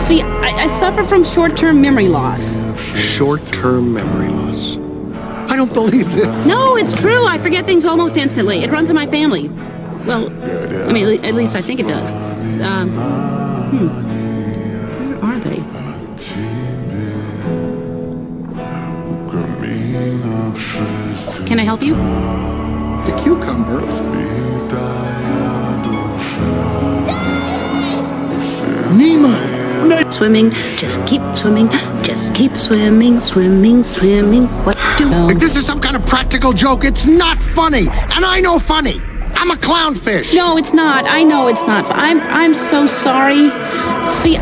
See, I suffer from short-term memory loss. Short-term memory loss. I don't believe this. No, it's true. I forget things almost instantly. It runs in my family. Well, I mean, at least I think it does. Where are they? Can I help you? The cucumber. Nemo! Swimming, just keep swimming, just keep swimming, swimming, swimming. What do? If this is some kind of practical joke, it's not funny. And I know funny. I'm a clownfish. No, it's not. I know it's not. I'm so sorry. See,